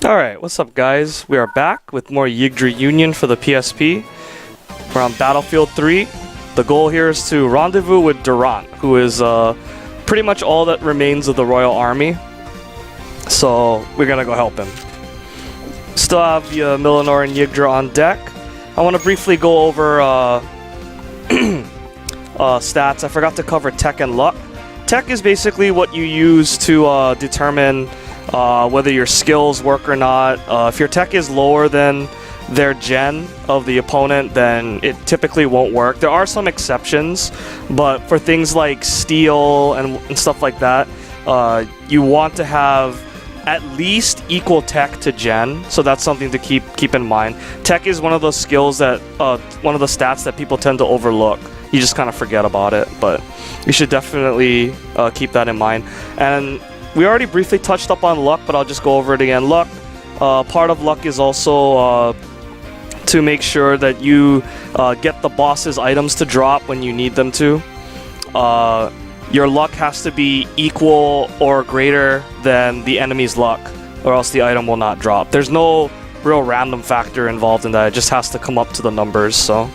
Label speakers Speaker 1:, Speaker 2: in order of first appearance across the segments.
Speaker 1: Alright, what's up guys? We are back with more Yggdra Union for the PSP. We're on Battlefield 3. The goal here is to rendezvous with Durant, who is pretty much all that remains of the Royal Army. So we're gonna go help him. Still have the Millenor and Yggdra on deck. I want to briefly go over stats. I forgot to cover tech and luck. Tech is basically what you use to determine whether your skills work or not. If your tech is lower than their gen of the opponent, then it typically won't work. There are some exceptions, but for things like steel and stuff like that, you want to have at least equal tech to gen, so that's something to keep in mind. Tech is one of those skills that, one of the stats that people tend to overlook. You just kind of forget about it, but you should definitely keep that in mind. And we already briefly touched up on luck, but I'll just go over it again. Luck, part of luck is also to make sure that you get the boss's items to drop when you need them to. Your luck has to be equal or greater than the enemy's luck, or else the item will not drop. There's no real random factor involved in that. It just has to come up to the numbers, so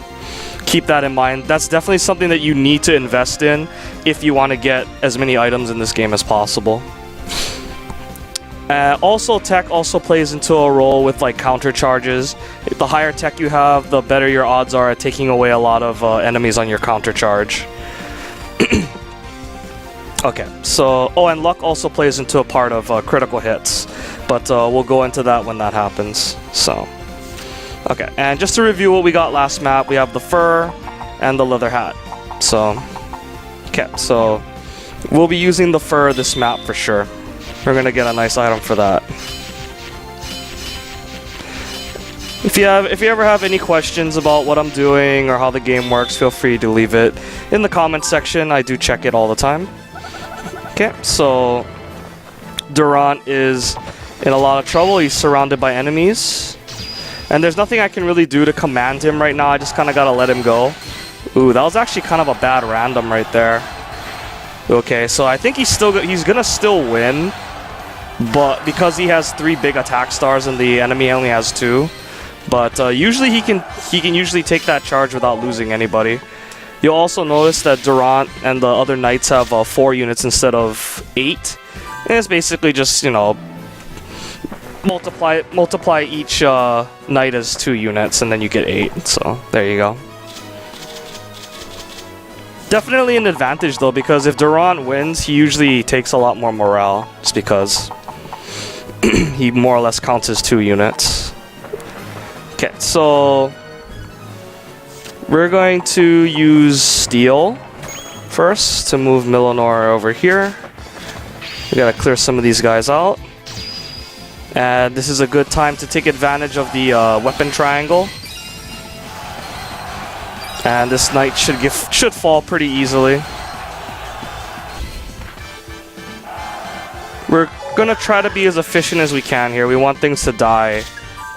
Speaker 1: keep that in mind. That's definitely something that you need to invest in if you want to get as many items in this game as possible. Also, tech also plays into a role with like counter charges. The higher tech you have, the better your odds are at taking away a lot of enemies on your counter charge. Okay, so and luck also plays into a part of critical hits, but we'll go into that when that happens. So, okay, and just to review what we got last map, we have the fur and the leather hat. So, okay, so we'll be using the fur this map for sure. We're gonna get a nice item for that. If you ever have any questions about what I'm doing or how the game works, feel free to leave it in the comments section. I do check it all the time. Okay, so Durant is in a lot of trouble. He's surrounded by enemies, and there's nothing I can really do to command him right now. I just kind of gotta let him go. Ooh, that was actually kind of a bad random right there. Okay, so I think he's gonna still win, but because he has 3 big attack stars and the enemy only has 2, but usually he can usually take that charge without losing anybody. You'll also notice that Durant and the other knights have 4 units instead of 8, and it's basically just, you know, multiply each knight as 2 units, and then you get 8. So there you go. Definitely an advantage though, because if Durant wins, he usually takes a lot more morale, just because he more or less counts as 2 units. Okay, so we're going to use steel first to move Millenor over here. We gotta clear some of these guys out. And this is a good time to take advantage of the weapon triangle. And this knight should fall pretty easily. We're gonna try to be as efficient as we can here. We want things to die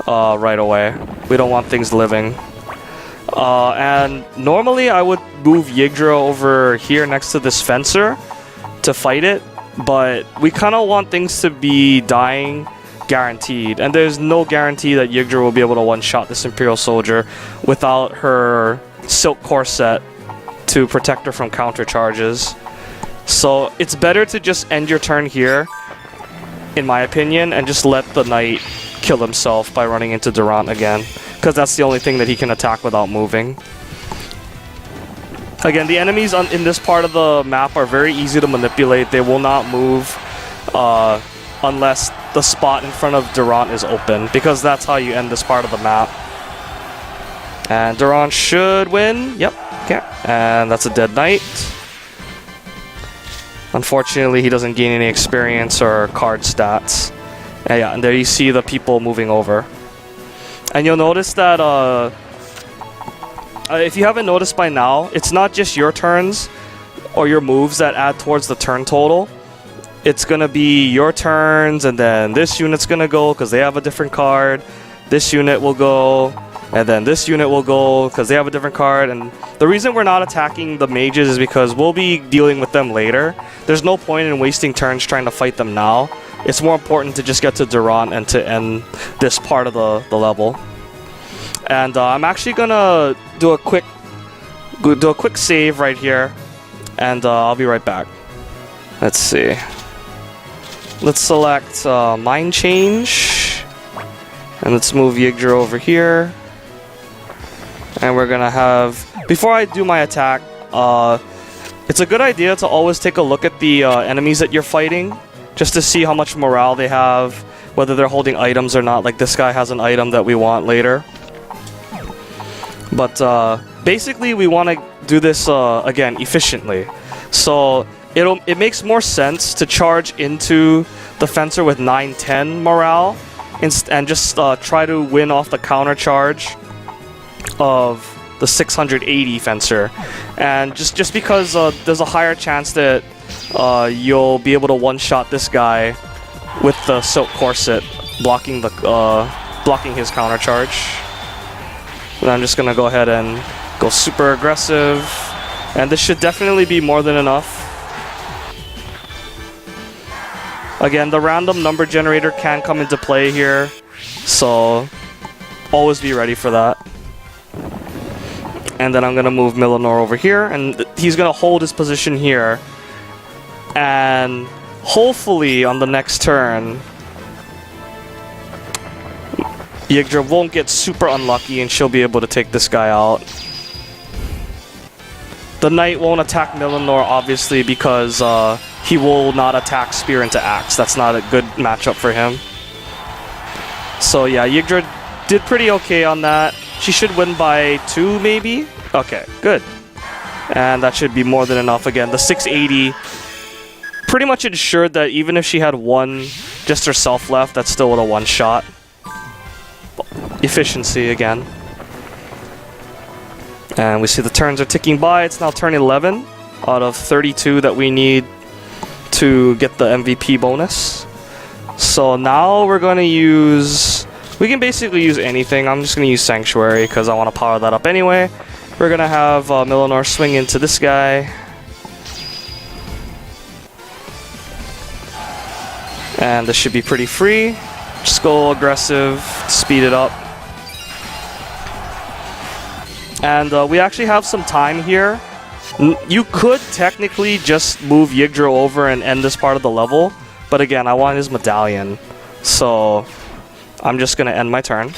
Speaker 1: right away. We don't want things living. And normally I would move Yggdra over here next to this fencer to fight it, but we kind of want things to be dying guaranteed, and there's no guarantee that Yggdra will be able to one-shot this Imperial soldier without her silk corset to protect her from counter charges. So it's better to just end your turn here, in my opinion, and just let the knight kill himself by running into Durant again, because that's the only thing that he can attack without moving. Again, the enemies in this part of the map are very easy to manipulate. They will not move unless the spot in front of Durant is open, because that's how you end this part of the map. And Durant should win. Yep, okay. And that's a dead knight. Unfortunately, he doesn't gain any experience or card stats. And yeah, and there you see the people moving over. And you'll notice that, if you haven't noticed by now, it's not just your turns or your moves that add towards the turn total. It's gonna be your turns, and then this unit's gonna go because they have a different card. This unit will go, and then this unit will go because they have a different card. And the reason we're not attacking the mages is because we'll be dealing with them later. There's no point in wasting turns trying to fight them now, it's more important to just get to Durant and to end this part of the level. And I'm actually gonna do a quick save right here, and I'll be right back. Let's see. Let's select Mind Change, and let's move Yggdra over here. And we're gonna have, before I do my attack, it's a good idea to always take a look at the enemies that you're fighting, just to see how much morale they have, whether they're holding items or not. Like this guy has an item that we want later. But basically we want to do this again efficiently. So it makes more sense to charge into the fencer with 9-10 morale and just try to win off the counter charge of the 680 fencer. And just because there's a higher chance that you'll be able to one-shot this guy with the silk corset blocking his counter charge. And I'm just gonna go ahead and go super aggressive, and this should definitely be more than enough. Again, the random number generator can come into play here, so always be ready for that. And then I'm gonna move Millinor over here, and he's gonna hold his position here, and hopefully on the next turn Yggdra won't get super unlucky and she'll be able to take this guy out. The Knight won't attack Millinor, obviously, because he will not attack Spear into Axe. That's not a good matchup for him. So yeah, Yggdra did pretty okay on that. She should win by 2, maybe? Okay, good. And that should be more than enough. Again, the 680 pretty much ensured that even if she had one just herself left, that still would have one-shot. Efficiency again. And we see the turns are ticking by. It's now turn 11 out of 32 that we need to get the MVP bonus. So now we're going to use... We can basically use anything. I'm just going to use Sanctuary because I want to power that up anyway. We're going to have Millinor swing into this guy. And this should be pretty free. Just go aggressive, speed it up. And we actually have some time here. You could technically just move Yggdra over and end this part of the level. But again, I want his medallion. So I'm just going to end my turn.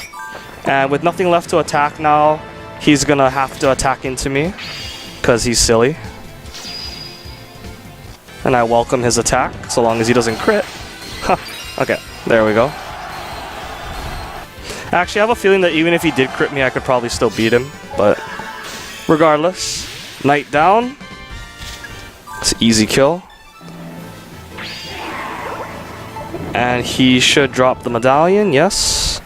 Speaker 1: And with nothing left to attack now, he's going to have to attack into me because he's silly. And I welcome his attack, so long as he doesn't crit. Okay, there we go. Actually, I have a feeling that even if he did crit me, I could probably still beat him. But regardless, Knight down. It's an easy kill. And he should drop the medallion, yes.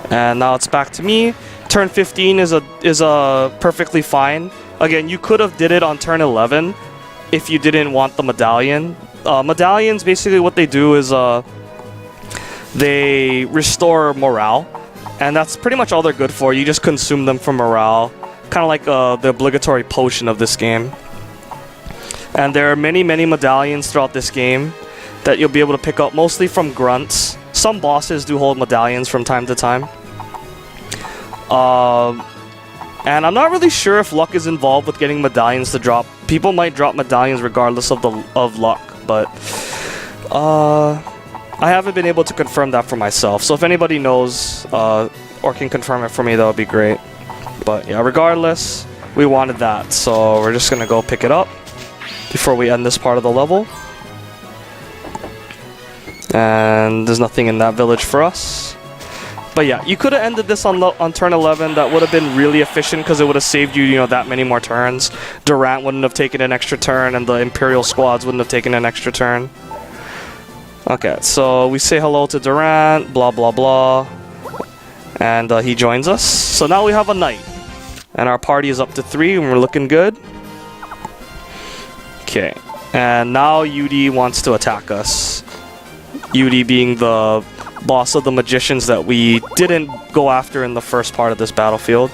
Speaker 1: And now it's back to me. Turn 15 is perfectly fine. Again, you could have did it on turn 11 if you didn't want the medallion. Medallions, basically what they do is they restore morale. And that's pretty much all they're good for. You just consume them for morale. Kind of like the obligatory potion of this game. And there are many, many medallions throughout this game that you'll be able to pick up, mostly from grunts. Some bosses do hold medallions from time to time. And I'm not really sure if luck is involved with getting medallions to drop. People might drop medallions regardless of luck, but I haven't been able to confirm that for myself. So if anybody knows or can confirm it for me, that would be great. But yeah, regardless, we wanted that, so we're just gonna go pick it up before we end this part of the level. And there's nothing in that village for us. But yeah, you could have ended this on turn 11. That would have been really efficient because it would have saved you, that many more turns. Durant wouldn't have taken an extra turn, and the Imperial squads wouldn't have taken an extra turn. Okay, so we say hello to Durant, blah blah blah, and he joins us. So now we have a knight, and our party is up to 3, and we're looking good. Okay, and now Yudi wants to attack us. Yudi being the boss of the magicians that we didn't go after in the first part of this battlefield.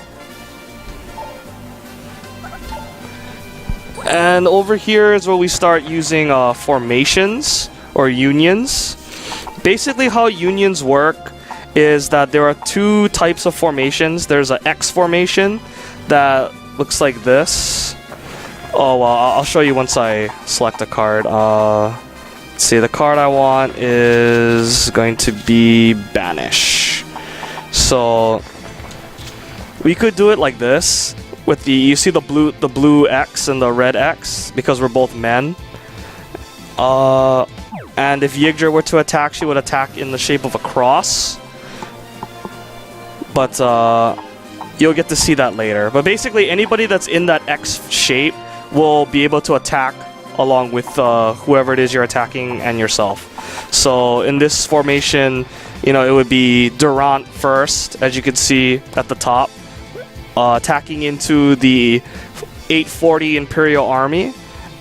Speaker 1: And over here is where we start using formations, or unions. Basically, how unions work is that there are two types of formations. There's an X formation that looks like this. Oh, well, I'll show you once I select a card. Let's see, the card I want is going to be Banish. So we could do it like this with the, you see the blue X and the red X because we're both men. And if Yggdra were to attack, she would attack in the shape of a cross. But you'll get to see that later. But basically, anybody that's in that X shape will be able to attack along with whoever it is you're attacking and yourself. So in this formation, you know, it would be Durant first, as you can see at the top, attacking into the 840 Imperial Army,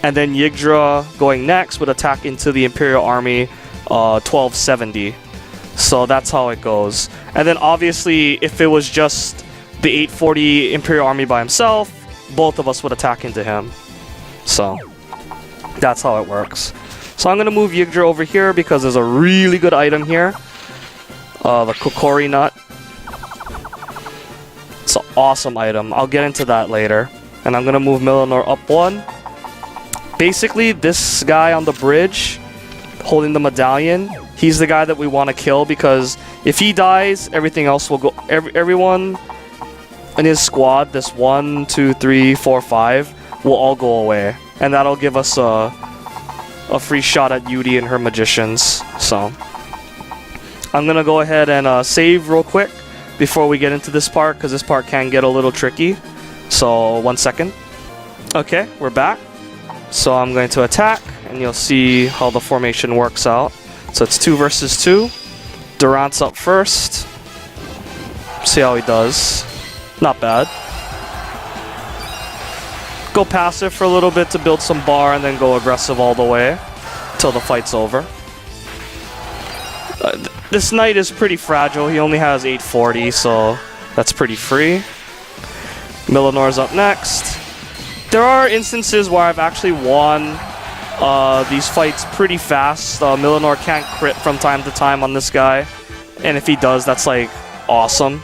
Speaker 1: and then Yggdra going next would attack into the Imperial Army 1270. So that's how it goes. And then obviously, if it was just the 840 Imperial Army by himself, both of us would attack into him. So that's how it works. So I'm going to move Yggdra over here because there's a really good item here. The Kokori Nut. It's an awesome item. I'll get into that later. And I'm going to move Millinor up one. Basically, this guy on the bridge holding the medallion, he's the guy that we want to kill because if he dies, everything else will go. Everyone in his squad, this 1, 2, 3, 4, 5, will all go away. And that'll give us a free shot at Yudi and her magicians. So I'm going to go ahead and save real quick before we get into this part because this part can get a little tricky. So 1 second. Okay, we're back. So I'm going to attack, and you'll see how the formation works out. So it's 2 versus 2. Durant's up first. See how he does. Not bad. Go passive for a little bit to build some bar, and then go aggressive all the way till the fight's over. This knight is pretty fragile. He only has 840, so that's pretty free. Millinor's up next. There are instances where I've actually won these fights pretty fast. Millinor can't crit from time to time on this guy, and if he does, that's like awesome.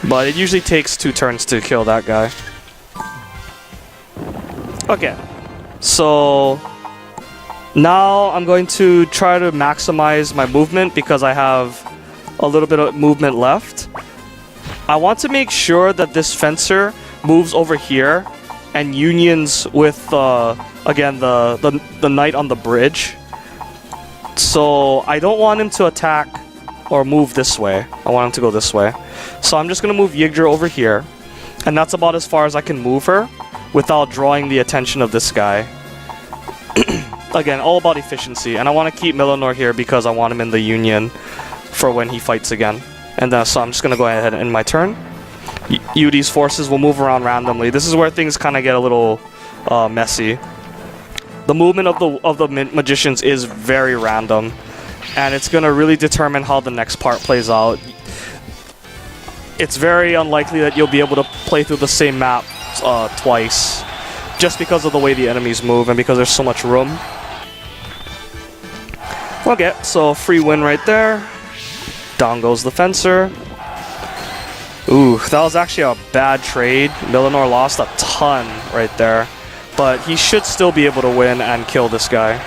Speaker 1: But it usually takes 2 turns to kill that guy. Okay, so now I'm going to try to maximize my movement because I have a little bit of movement left. I want to make sure that this fencer moves over here and unions with, again, the knight on the bridge. So I don't want him to attack or move this way. I want him to go this way. So I'm just going to move Yggdra over here. And that's about as far as I can move her without drawing the attention of this guy. Again, all about efficiency. And I want to keep Millinor here because I want him in the union for when he fights again. And so I'm just going to go ahead and end my turn. Yudi's forces will move around randomly. This is where things kind of get a little messy. The movement of the magicians is very random, and it's going to really determine how the next part plays out. It's very unlikely that you'll be able to play through the same map twice, just because of the way the enemies move and because there's so much room. Okay, so free win right there. Down goes the fencer. Ooh, that was actually a bad trade. Millinor lost a ton right there. But he should still be able to win and kill this guy.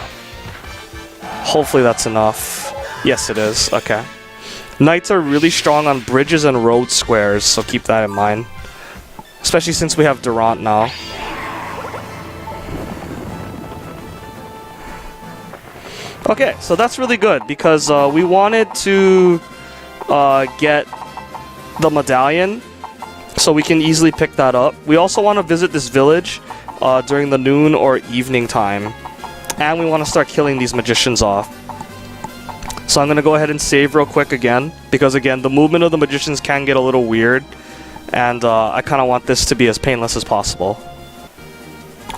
Speaker 1: Hopefully that's enough. Yes, it is. Okay. Knights are really strong on bridges and road squares, so keep that in mind. Especially since we have Durant now. Okay, so that's really good because we wanted to get the medallion, so we can easily pick that up. We also want to visit this village during the noon or evening time, and we want to start killing these magicians off. So I'm going to go ahead and save real quick again, because again, the movement of the magicians can get a little weird, and I kind of want this to be as painless as possible.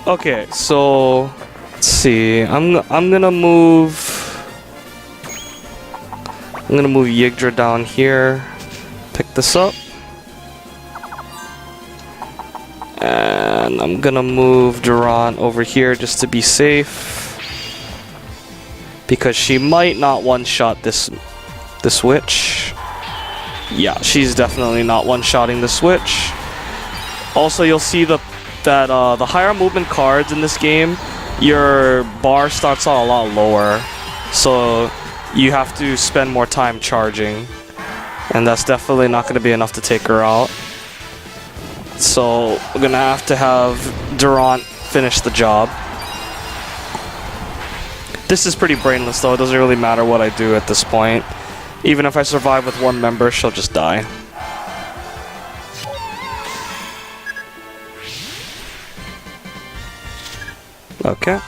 Speaker 1: Okay, so let's see. I'm gonna move Yggdra down here. Pick this up, and I'm gonna move Durant over here just to be safe. because she might not one-shot this witch. Yeah, she's definitely not one-shotting the switch. Also, you'll see that the higher movement cards in this game, your bar starts out a lot lower, so you have to spend more time charging, and that's definitely not going to be enough to take her out. So we're going to have Durant finish the job. This is pretty brainless though, it doesn't really matter what I do at this point. Even if I survive with one member, she'll just die. Okay.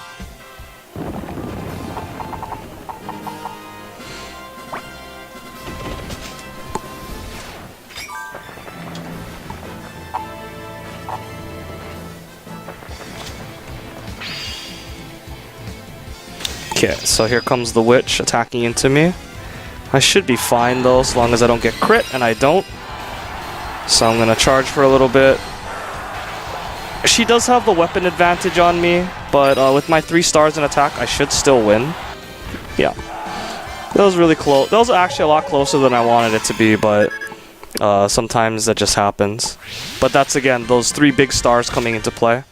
Speaker 1: Okay, so here comes the witch attacking into me. I should be fine though, as long as I don't get crit, and I don't. So I'm gonna charge for a little bit. She does have the weapon advantage on me, but with my 3 stars in attack, I should still win. Yeah. That was really close. That was actually a lot closer than I wanted it to be, but sometimes that just happens. But that's, again, those 3 big stars coming into play.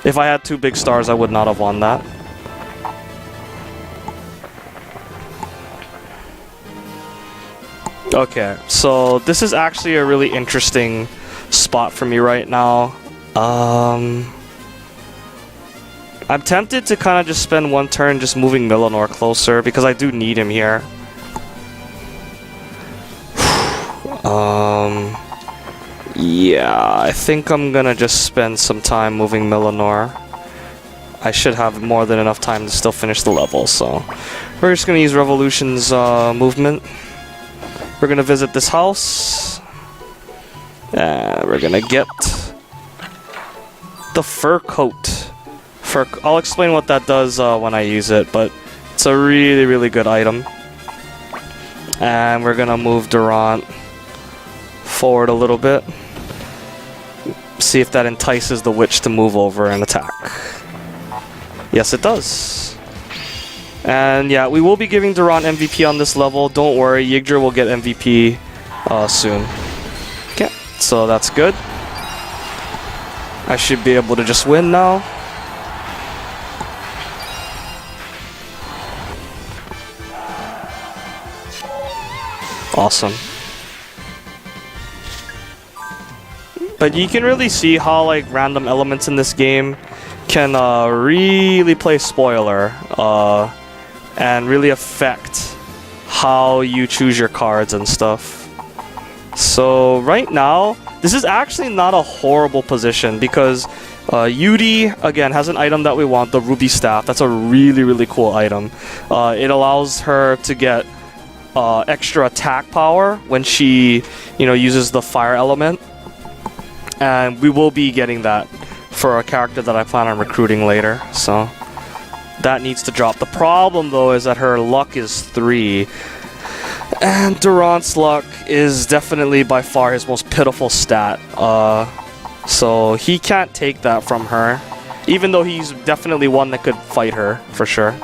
Speaker 1: If I had 2 big stars, I would not have won that. Okay, so this is actually a really interesting spot for me right now. I'm tempted to kind of just spend one turn just moving Millinor closer, because I do need him here. Yeah, I think I'm gonna just spend some time moving Millinor. I should have more than enough time to still finish the level, so we're just gonna use Revolution's movement. We're gonna visit this house. We're gonna get the fur coat. I'll explain what that does when I use it, but it's a really, really good item. And we're gonna move Durant forward a little bit. See if that entices the witch to move over and attack. Yes, it does. And yeah, we will be giving Durant MVP on this level. Don't worry, Yggdra will get MVP soon. Okay, so that's good. I should be able to just win now. Awesome. But you can really see how like random elements in this game can really play spoiler. And really affect how you choose your cards and stuff. So right now, this is actually not a horrible position because Yudi, again, has an item that we want, the Ruby Staff. That's a really, really cool item. It allows her to get extra attack power when she, uses the fire element. And we will be getting that for a character that I plan on recruiting later, so that needs to drop. The problem, though, is that her luck is 3. And Durant's luck is definitely by far his most pitiful stat. So he can't take that from her. Even though he's definitely one that could fight her, for sure.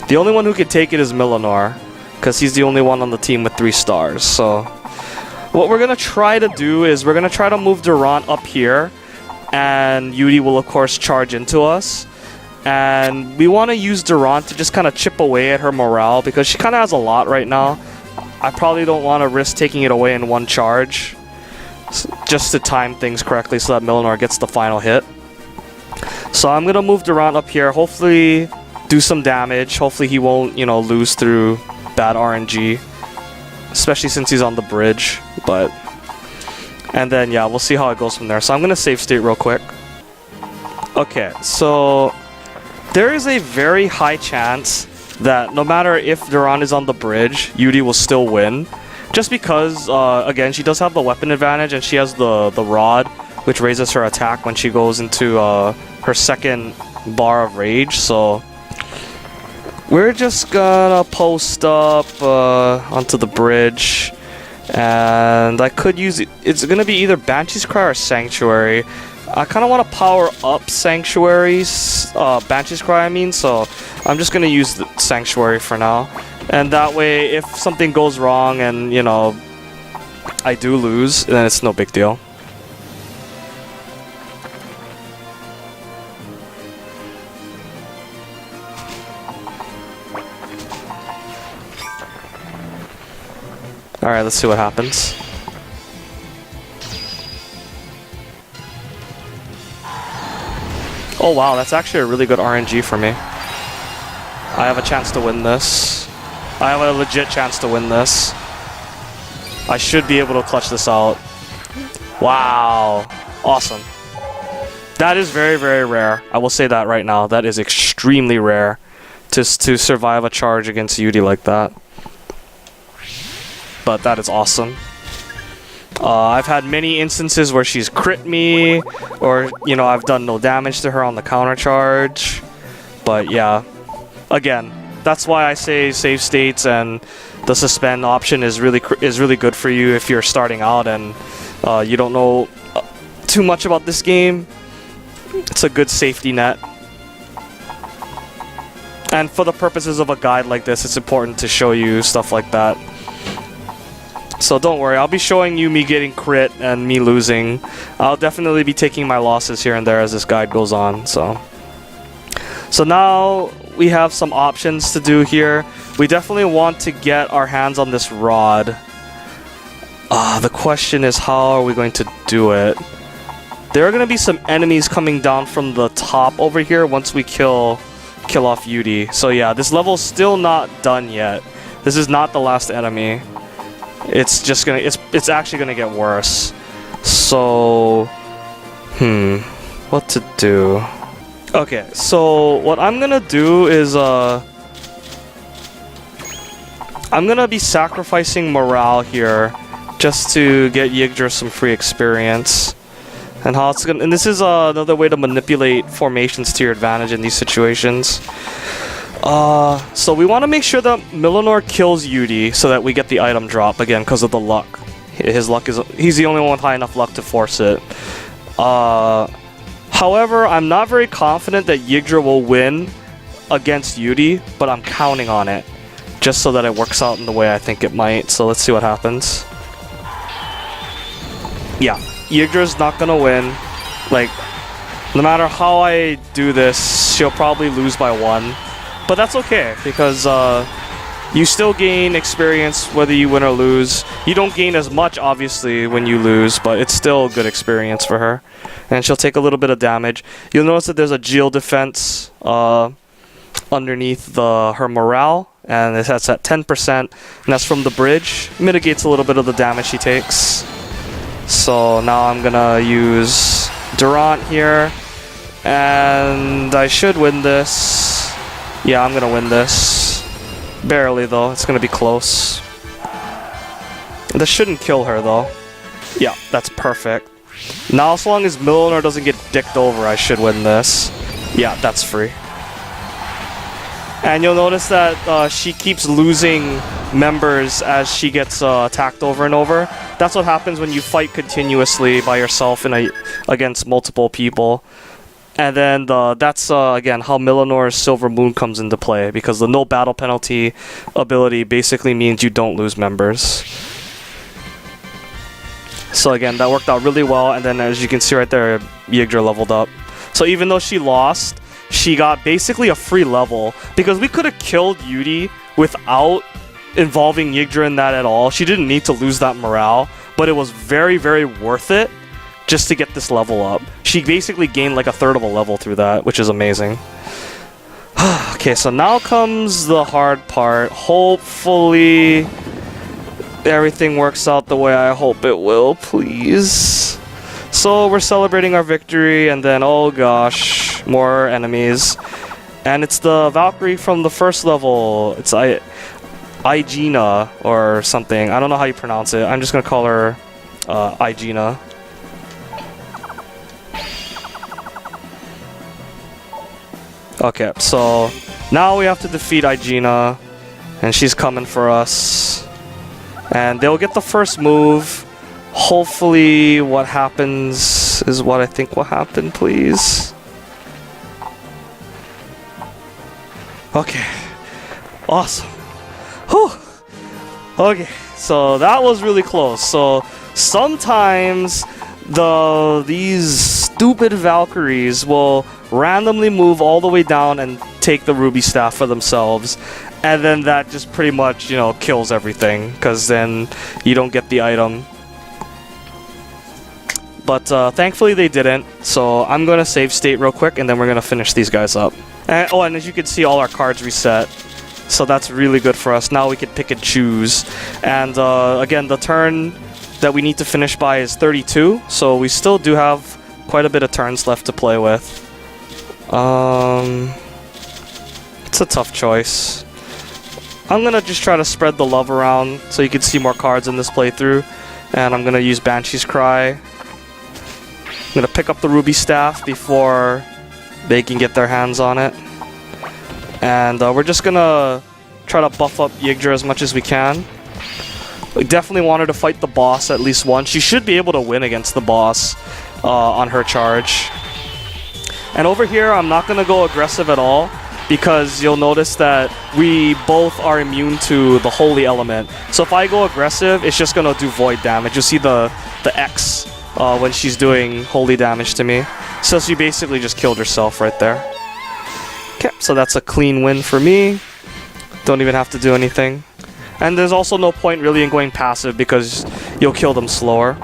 Speaker 1: The only one who could take it is Millinor, because he's the only one on the team with 3 stars. So what we're going to try to do is we're going to try to move Durant up here. And Yudi will, of course, charge into us. And we want to use Durant to just kind of chip away at her morale, because she kind of has a lot right now. I probably don't want to risk taking it away in one charge, just to time things correctly so that Millinor gets the final hit. So I'm going to move Durant up here, hopefully do some damage. Hopefully he won't, lose through bad RNG, especially since he's on the bridge. And then, yeah, we'll see how it goes from there. So I'm going to save state real quick. Okay, so there is a very high chance that no matter if Durant is on the bridge, Yudi will still win. Just because, again, she does have the weapon advantage, and she has the rod, which raises her attack when she goes into her second bar of rage. So we're just gonna post up onto the bridge. And I could use it. It's gonna be either Banshee's Cry or Sanctuary. I kind of want to power up Sanctuary's, Banshee's Cry, I mean, so I'm just gonna use the Sanctuary for now. And that way, if something goes wrong and, you know, I do lose, then it's no big deal. Alright, let's see what happens. Oh wow, that's actually a really good RNG for me. I have a chance to win this. I have a legit chance to win this. I should be able to clutch this out. Wow. Awesome. That is very, very rare. I will say that right now. That is extremely rare to survive a charge against Yggdra like that. But that is awesome. I've had many instances where she's crit me, or, you know, I've done no damage to her on the counter charge. But yeah, again, that's why I say save states and the suspend option is really good for you if you're starting out and you don't know too much about this game. It's a good safety net. And for the purposes of a guide like this, it's important to show you stuff like that. So don't worry, I'll be showing you me getting crit and me losing. I'll definitely be taking my losses here and there as this guide goes on. So now we have some options to do here. We definitely want to get our hands on this rod. The question is, how are we going to do it? There are going to be some enemies coming down from the top over here once we kill off Yggdra. So yeah, this level's still not done yet. This is not the last enemy. It's just gonna, it's actually gonna get worse. So, what to do? Okay, so what I'm gonna do is, I'm gonna be sacrificing morale here just to get Yggdra some free experience. And how it's gonna, and this is another way to manipulate formations to your advantage in these situations. So we want to make sure that Millinor kills Yggdra so that we get the item drop again because of the luck. His luck is, he's the only one with high enough luck to force it. However, I'm not very confident that Yggdra will win against Yggdra, but I'm counting on it just so that it works out in the way I think it might. So let's see what happens. Yeah, Yggdra's not gonna win. Like, no matter how I do this, she'll probably lose by 1. But that's okay, because you still gain experience whether you win or lose. You don't gain as much, obviously, when you lose, but it's still good experience for her. And she'll take a little bit of damage. You'll notice that there's a Geo defense underneath her morale, and that's at 10%, and that's from the bridge. Mitigates a little bit of the damage she takes. So now I'm gonna use Durant here, and I should win this. Yeah, I'm gonna win this. Barely, though. It's gonna be close. This shouldn't kill her, though. Yeah, that's perfect. Now, as long as Millinor doesn't get dicked over, I should win this. Yeah, that's free. And you'll notice that she keeps losing members as she gets attacked over and over. That's what happens when you fight continuously by yourself against multiple people. And then that's, again, how Millinor's Silver Moon comes into play, because the no battle penalty ability basically means you don't lose members. So again, that worked out really well, and then as you can see right there, Yggdra leveled up. So even though she lost, she got basically a free level, because we could have killed Yggdra without involving Yggdra in that at all. She didn't need to lose that morale, but it was very, very worth it just to get this level up. She basically gained like a third of a level through that, which is amazing. Okay, so now comes the hard part. Hopefully everything works out the way I hope it will, please. So we're celebrating our victory, and then, oh gosh, more enemies. And it's the Valkyrie from the first level. It's Yggdra or something. I don't know how you pronounce it. I'm just gonna call her Yggdra. Okay, so now we have to defeat Yggdra, and she's coming for us. And they'll get the first move. Hopefully what happens is what I think will happen, please. Okay. Awesome. Whew. Okay, so that was really close. So sometimes these stupid Valkyries will randomly move all the way down and take the ruby staff for themselves, and then that just pretty much, you know, kills everything, because then you don't get the item. But thankfully they didn't, so I'm going to save state real quick, and then we're going to finish these guys up. And, and as you can see, all our cards reset. So that's really good for us. Now we can pick and choose. And again, the turn that we need to finish by is 32, so we still do have quite a bit of turns left to play with. It's a tough choice. I'm going to just try to spread the love around so you can see more cards in this playthrough. And I'm going to use Banshee's Cry. I'm going to pick up the ruby staff before they can get their hands on it. And we're just going to try to buff up Yggdra as much as we can. We definitely want her to fight the boss at least once. She should be able to win against the boss on her charge. And over here, I'm not going to go aggressive at all, because you'll notice that we both are immune to the holy element. So if I go aggressive, it's just going to do void damage. You'll see the X when she's doing holy damage to me. So she basically just killed herself right there. Okay, so that's a clean win for me. Don't even have to do anything. And there's also no point really in going passive, because you'll kill them slower.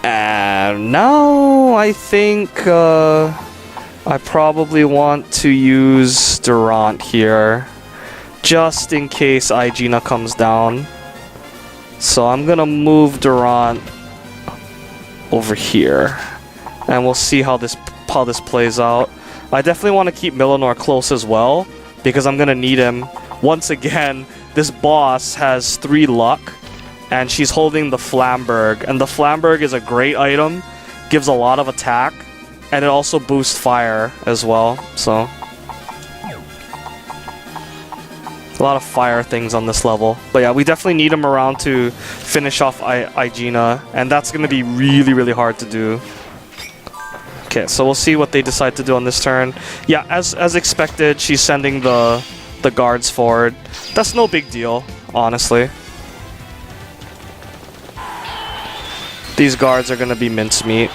Speaker 1: And now I think I probably want to use Durant here, just in case Yggdra comes down. So I'm gonna move Durant over here, and we'll see how this plays out. I definitely want to keep Millinor close as well, because I'm gonna need him. Once again, this boss has 3 luck, and she's holding the Flamberg, and the Flamberg is a great item, gives a lot of attack, and it also boosts fire as well, so a lot of fire things on this level. But yeah, we definitely need him around to finish off Yggdra, and that's going to be really, really hard to do. Okay, so we'll see what they decide to do on this turn. Yeah, as expected, she's sending the guards forward. That's no big deal, honestly. These guards are going to be mincemeat.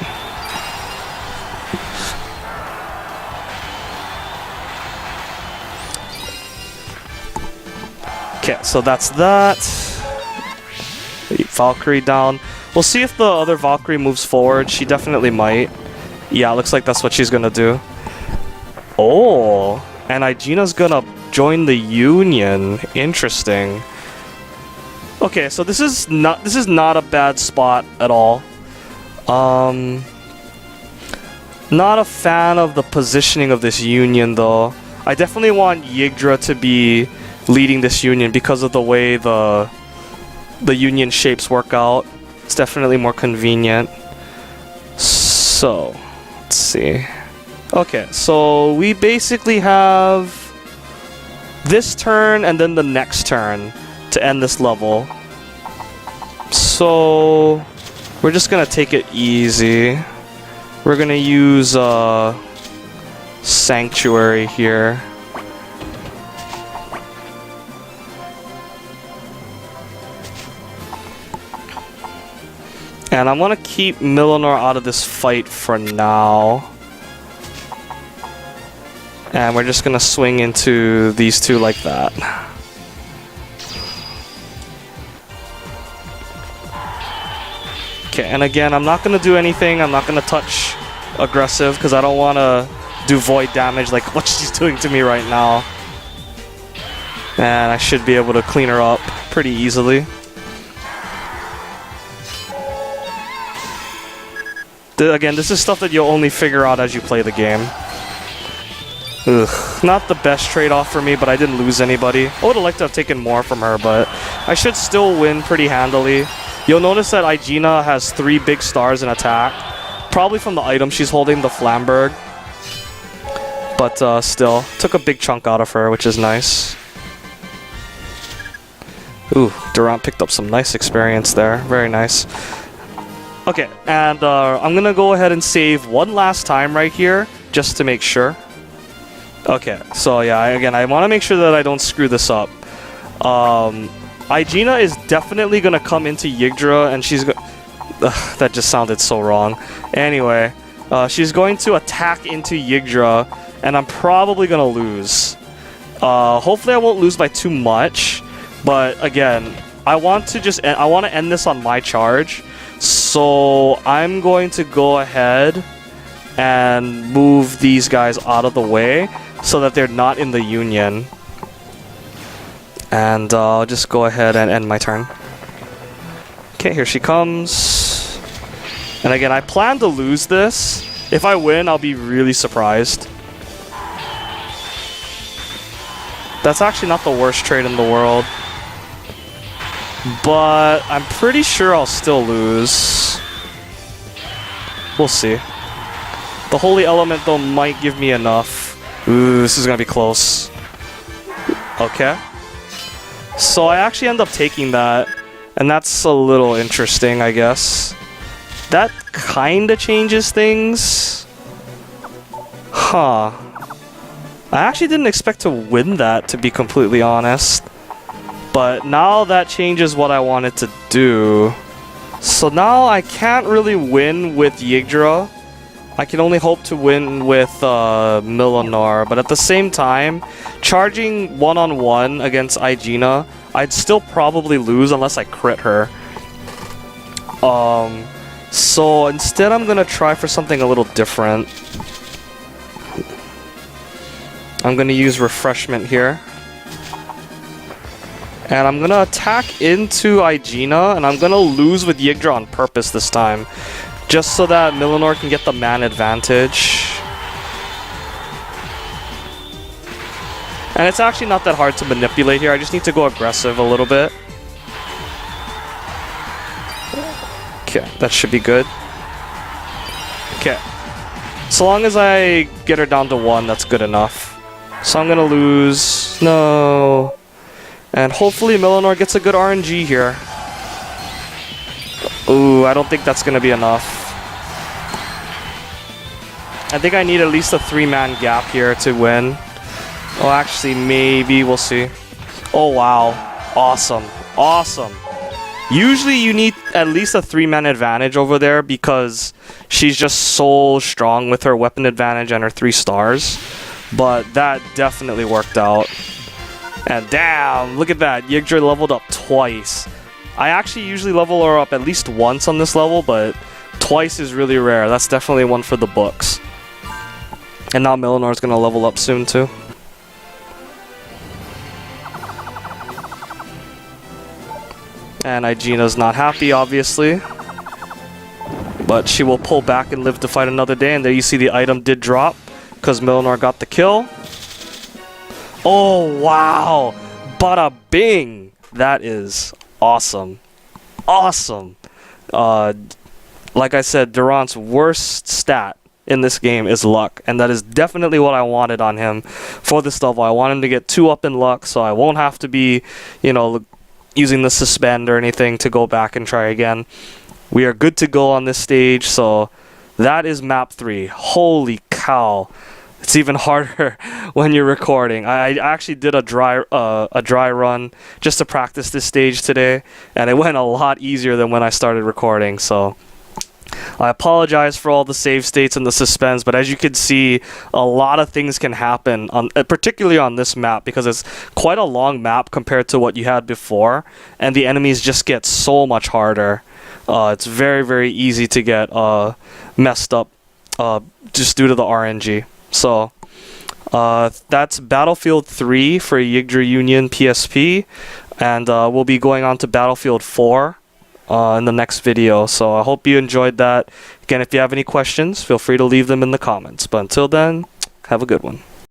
Speaker 1: Okay, so that's that. Valkyrie down. We'll see if the other Valkyrie moves forward. She definitely might. Yeah, looks like that's what she's gonna do. Oh, and Yggdra's gonna join the Union. Interesting. Okay, so this is not a bad spot at all. Not a fan of the positioning of this Union though. I definitely want Yggdra to be leading this Union because of the way the Union shapes work out. It's definitely more convenient. So, let's see. Okay, so we basically have this turn and then the next turn to end this level. So, we're just gonna take it easy. We're gonna use Sanctuary here. And I want to keep Millinor out of this fight for now. And we're just going to swing into these two like that. Okay, and again, I'm not going to do anything. I'm not going to touch aggressive because I don't want to do void damage like what she's doing to me right now. And I should be able to clean her up pretty easily. Again, this is stuff that you'll only figure out as you play the game. Ugh, not the best trade-off for me, but I didn't lose anybody. I would have liked to have taken more from her, but I should still win pretty handily. You'll notice that Yggdra has 3 big stars in attack. Probably from the item she's holding, the Flamberg. But still, took a big chunk out of her, which is nice. Ooh, Durant picked up some nice experience there. Very nice. Okay, and I'm gonna go ahead and save one last time right here, just to make sure. Okay, so yeah, again, I want to make sure that I don't screw this up. Yggdra is definitely gonna come into Yggdra, and she's that just sounded so wrong. Anyway, she's going to attack into Yggdra, and I'm probably gonna lose. Hopefully I won't lose by too much, but again, I want to end this on my charge, so I'm going to go ahead and move these guys out of the way so that they're not in the union. And I'll just go ahead and end my turn. Okay, here she comes. And again, I plan to lose this. If I win, I'll be really surprised. That's actually not the worst trade in the world. But I'm pretty sure I'll still lose. We'll see. The Holy Element, though, might give me enough. Ooh, this is gonna be close. Okay. So I actually end up taking that, and that's a little interesting, I guess. That kinda changes things. Huh. I actually didn't expect to win that, to be completely honest. But now that changes what I wanted to do. So now I can't really win with Yggdra. I can only hope to win with Milonor, but at the same time, charging one-on-one against Yggdra, I'd still probably lose unless I crit her. So instead I'm gonna try for something a little different. I'm gonna use Refreshment here. And I'm gonna attack into Yggdra, and I'm gonna lose with Yggdra on purpose this time. Just so that Milonor can get the man advantage. And it's actually not that hard to manipulate here, I just need to go aggressive a little bit. Okay, that should be good. Okay. So long as I get her down to 1, that's good enough. So I'm gonna lose. No. And hopefully Milonor gets a good RNG here. Ooh, I don't think that's gonna be enough. I think I need at least a 3-man gap here to win. Oh, actually, maybe. We'll see. Oh, wow. Awesome. Awesome. Usually you need at least a 3-man advantage over there because she's just so strong with her weapon advantage and her 3 stars. But that definitely worked out. And damn, look at that. Yggdra leveled up twice. I actually usually level her up at least once on this level, but twice is really rare. That's definitely one for the books. And now Milonor's gonna level up soon too. And Yggdra's not happy, obviously. But she will pull back and live to fight another day. And there you see the item did drop, because Milonor got the kill. Oh, wow! Bada bing! That is awesome. Awesome! Like I said, Durant's worst stat in this game is luck, and that is definitely what I wanted on him for this level. I want him to get 2 up in luck, so I won't have to be, you know, using the suspend or anything to go back and try again. We are good to go on this stage, so that is map 3. Holy cow. It's even harder when you're recording. I actually did a dry run just to practice this stage today, and it went a lot easier than when I started recording, so I apologize for all the save states and the suspense, but as you can see, a lot of things can happen, particularly on this map, because it's quite a long map compared to what you had before, and the enemies just get so much harder. It's very, very easy to get messed up just due to the RNG. So that's Battlefield 3 for Yggdra Union PSP, and we'll be going on to Battlefield 4 in the next video. So I hope you enjoyed that. Again, if you have any questions, feel free to leave them in the comments. But until then, have a good one.